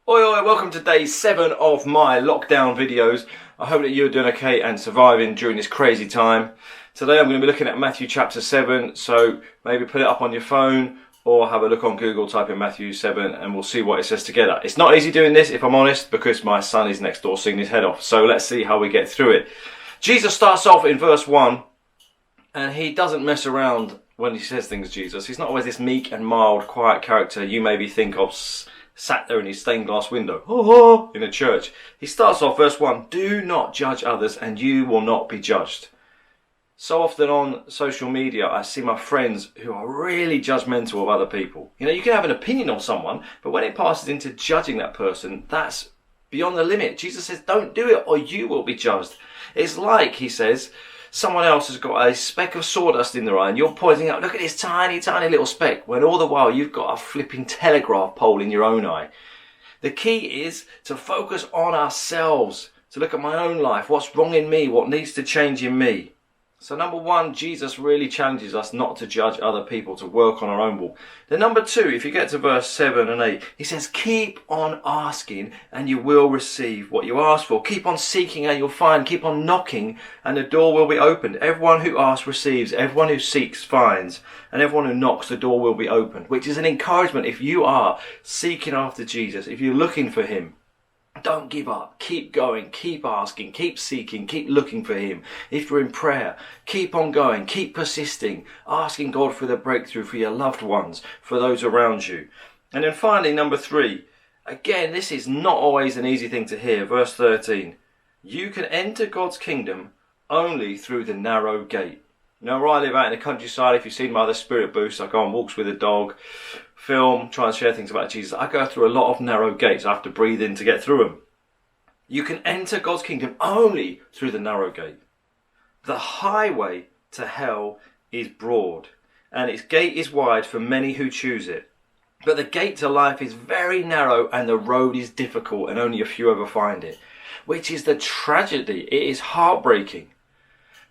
Oi, welcome to day 7 of my lockdown videos. I hope that you're doing okay and surviving during this crazy time. Today I'm going to be looking at Matthew chapter 7, so maybe put it up on your phone or have a look on Google, type in Matthew 7 and we'll see what it says together. It's not easy doing this, if I'm honest, because my son is next door singing his head off, so let's see how we get through it. Jesus starts off in verse 1 and he doesn't mess around when he says things, Jesus. He's not always this meek and mild, quiet character you maybe think of sat there in his stained glass window in a church. He starts off verse 1, do not judge others and you will not be judged. So often on social media I see my friends who are really judgmental of other people. You know, you can have an opinion on someone, but when it passes into judging that person, that's beyond the limit. Jesus says don't do it or you will be judged. It's like, he says, someone else has got a speck of sawdust in their eye and you're pointing out, look at this tiny little speck, when all the while you've got a flipping telegraph pole in your own eye. The key is to focus on ourselves, to look at my own life, what's wrong in me, what needs to change in me. So number 1, Jesus really challenges us not to judge other people, to work on our own walk. Then number 2, if you get to verse 7 and 8, he says, keep on asking and you will receive what you ask for. Keep on seeking and you'll find. Keep on knocking and the door will be opened. Everyone who asks receives. Everyone who seeks finds. And everyone who knocks, the door will be opened. Which is an encouragement if you are seeking after Jesus, if you're looking for him. Don't give up. Keep going. Keep asking. Keep seeking. Keep looking for him. If you're in prayer, keep on going. Keep persisting. Asking God for the breakthrough for your loved ones, for those around you. And then finally, number 3. Again, this is not always an easy thing to hear. Verse 13. You can enter God's kingdom only through the narrow gate. You know, where I live out in the countryside, if you've seen my other spirit boosts, I go on walks with a dog, film, try and share things about Jesus. I go through a lot of narrow gates. I have to breathe in to get through them. You can enter God's kingdom only through the narrow gate. The highway to hell is broad, and its gate is wide for many who choose it. But the gate to life is very narrow, and the road is difficult, and only a few ever find it. Which is the tragedy. It is heartbreaking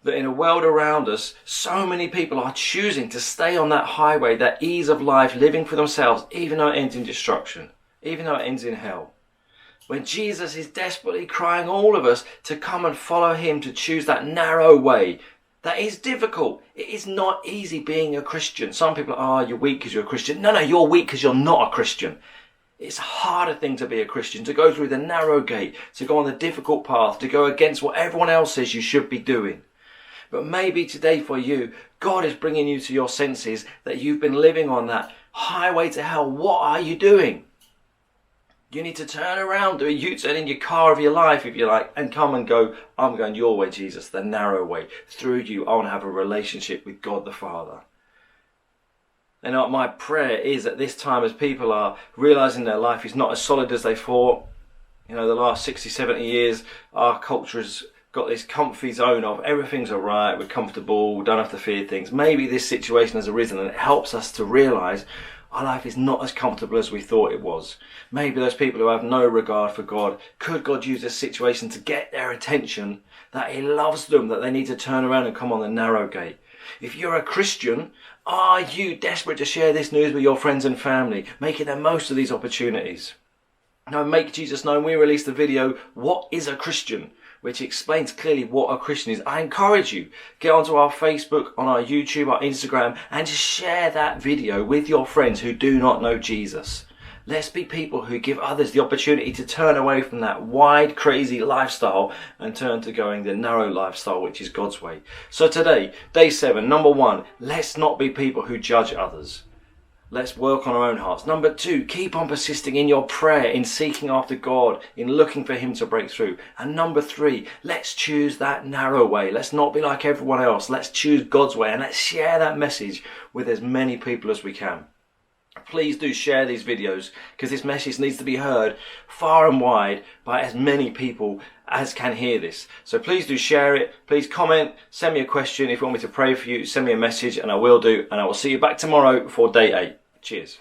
that in a world around us, so many people are choosing to stay on that highway, that ease of life, living for themselves, even though it ends in destruction, even though it ends in hell. When Jesus is desperately crying all of us to come and follow him, to choose that narrow way, that is difficult. It is not easy being a Christian. Some people are, you're weak because you're a Christian. No, you're weak because you're not a Christian. It's a harder thing to be a Christian, to go through the narrow gate, to go on the difficult path, to go against what everyone else says you should be doing. But maybe today for you, God is bringing you to your senses that you've been living on that highway to hell. What are you doing? You need to turn around, do a U-turn in your car of your life, if you like, and come and go, I'm going your way, Jesus, the narrow way. Through you, I want to have a relationship with God the Father. And my prayer is at this time, as people are realizing their life is not as solid as they thought, you know, the last 60, 70 years, our culture has got this comfy zone of everything's all right, we're comfortable, we don't have to fear things. Maybe this situation has arisen and it helps us to realise our life is not as comfortable as we thought it was. Maybe those people who have no regard for God, could God use this situation to get their attention, that he loves them, that they need to turn around and come on the narrow gate. If you're a Christian, are you desperate to share this news with your friends and family, making the most of these opportunities? Now, Make Jesus Known, we released the video, What is a Christian?, which explains clearly what a Christian is. I encourage you, get onto our Facebook, on our YouTube, our Instagram, and just share that video with your friends who do not know Jesus. Let's be people who give others the opportunity to turn away from that wide, crazy lifestyle and turn to going the narrow lifestyle, which is God's way. So today, day 7, number 1, let's not be people who judge others. Let's work on our own hearts. Number 2, keep on persisting in your prayer, in seeking after God, in looking for him to break through. And number 3, let's choose that narrow way. Let's not be like everyone else. Let's choose God's way and let's share that message with as many people as we can. Please do share these videos because this message needs to be heard far and wide by as many people as can hear this. So please do share it. Please comment, send me a question. If you want me to pray for you, send me a message and I will do. And I will see you back tomorrow for day 8. Cheers.